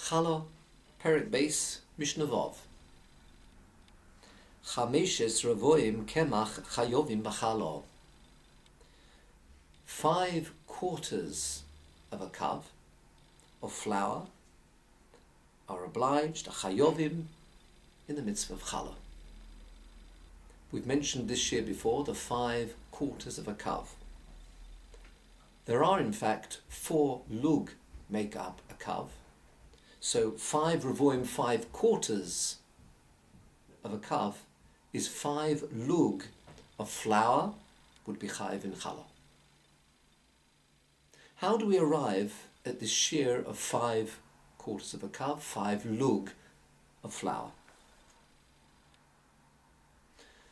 Chala, Perek Beis, Mishnah Vav. Chameshes revoim kemach chayovim b'chala. 5 quarters of a kav of flour are obliged, chayovim, in the mitzvah of chala. We've mentioned this year before the 5 quarters of a kav. There are in fact 4 lug make up a kav. So 5 revoim, 5 quarters of a kav is 5 lug of flour would be chayiv in chala. How do we arrive at this shear of 5 quarters of a kav, 5 lug of flour?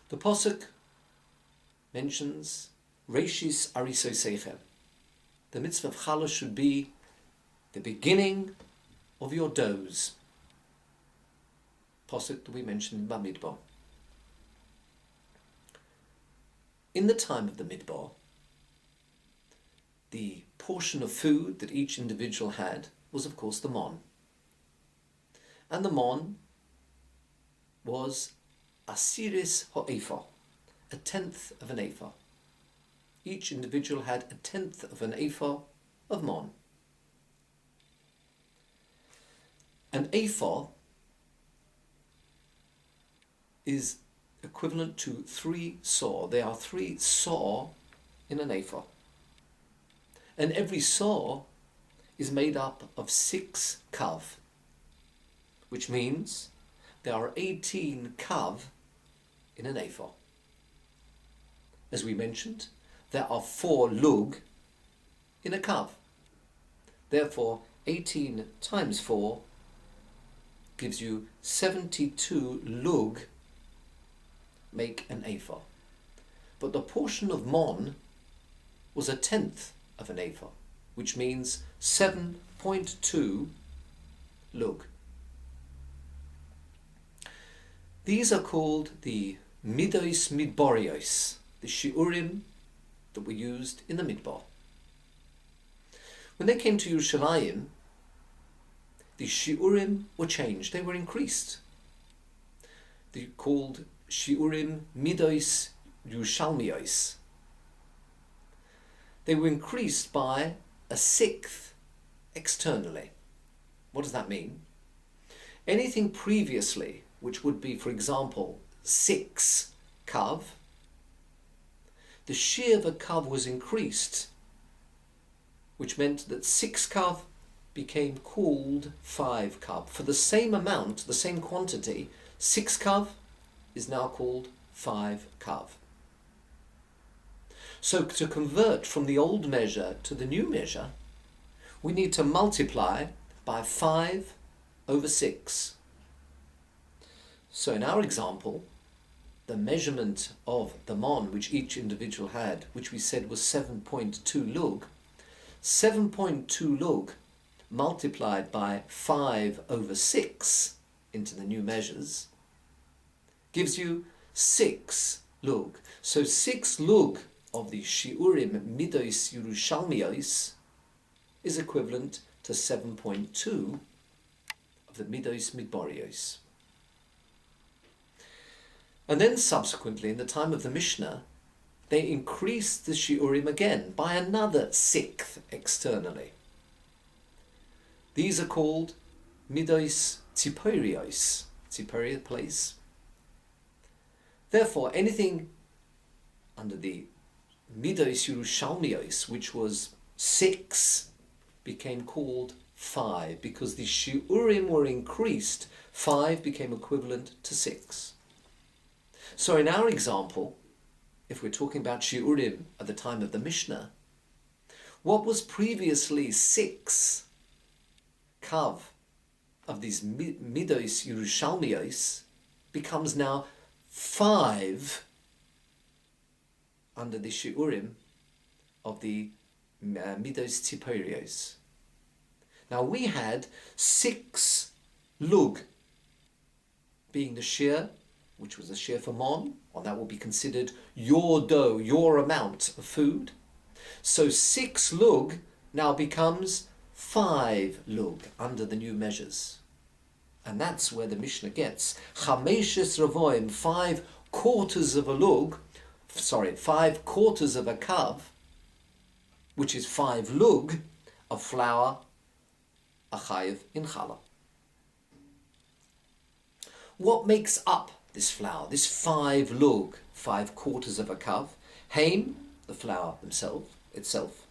The posuk mentions Reishis Ariso Seichem. The mitzvah of chala should be the beginning of your doughs. Posuk that we mentioned in Bamidbar. In the time of the Midbar, the portion of food that each individual had was of course the mon. And the mon was asiris ha'ephah, a tenth of an ephah. Each individual had a tenth of an ephah of mon. An ephah is equivalent to 3 saw. There are 3 saw in an ephah. And every saw is made up of 6 kav, which means there are 18 kav in an ephah. As we mentioned, there are 4 lug in a kav. Therefore, 18 times 4 gives you 72 lug make an ephah. But the portion of mon was a tenth of an ephah, which means 7.2 lug. These are called the midos midborios, the shiurim that were used in the midbar. When they came to Yerushalayim, the shiurim were changed, they were increased. They're called shiurim midos Yerushalmios. They were increased by a 1/6 externally. What does that mean? Anything previously, which would be, for example, 6 kav, the shear of a kav was increased, which meant that 6 kav became called 5 kav. For the same amount, the same quantity, 6 kav is now called 5 kav. So to convert from the old measure to the new measure, we need to multiply by 5 over 6. So in our example, the measurement of the mon which each individual had, which we said was 7.2 lug, 7.2 lug multiplied by 5 over 6 into the new measures gives you 6 lug. So 6 lug of the shiurim midos Yerushalmios is equivalent to 7.2 of the midos midborios. And then subsequently, in the time of the Mishnah, they increased the shiurim again by another 1/6 externally. These are called midos tziporios, tziporia place. Therefore, anything under the midos Yerushalmios, which was 6, became called 5, because the shiurim were increased. 5 became equivalent to 6. So in our example, if we're talking about shiurim at the time of the Mishnah, what was previously 6 kav of these midos Yerushalmios becomes now 5 under the shiurim of the midos tziporios. Now we had 6 lug being the shear, which was a shear for mon, or that will be considered your dough, your amount of food. So 6 lug now becomes 5 lug under the new measures. And that's where the Mishnah gets chameshes ravoim, 5 quarters of a lug, 5 quarters of a kav, which is 5 lug of flour, a chayiv in challah. What makes up this flour, this 5 lug, 5 quarters of a kav? Haim, the flour itself.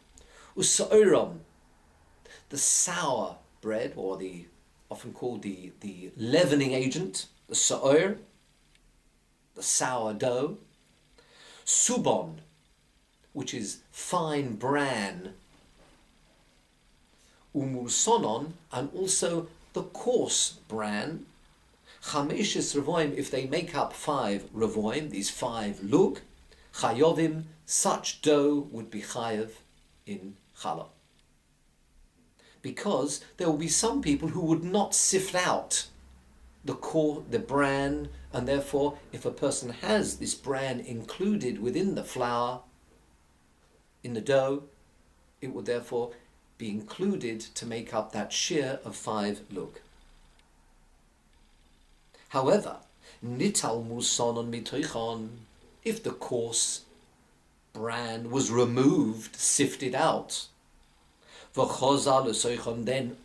Usa'oram, the sour bread, or the often called the leavening agent, the sa'or, the sour dough. Subon, which is fine bran. Umulsonon, and also the coarse bran. Chameshes revoim, if they make up 5 revoim, these 5 lug, chayovim, such dough would be chayav in challah. Because there will be some people who would not sift out the bran, and therefore if a person has this bran included within the flour, in the dough, it would therefore be included to make up that share of 5 lug. However, nital musonon mitoichon, if the coarse bran was removed, sifted out, v'chozal l'soichon, then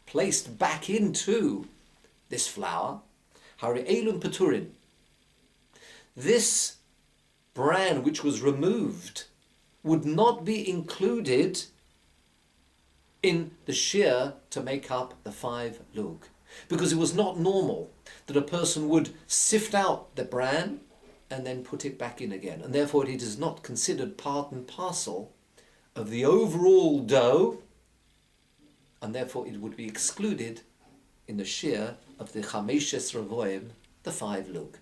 placed back into this flour, hari elun peturin, this bran which was removed would not be included in the shear to make up the 5 lug, because it was not normal that a person would sift out the bran and then put it back in again, and therefore it is not considered part and parcel of the overall dough, and therefore it would be excluded in the shear of the chameshes revoim, the 5 lug.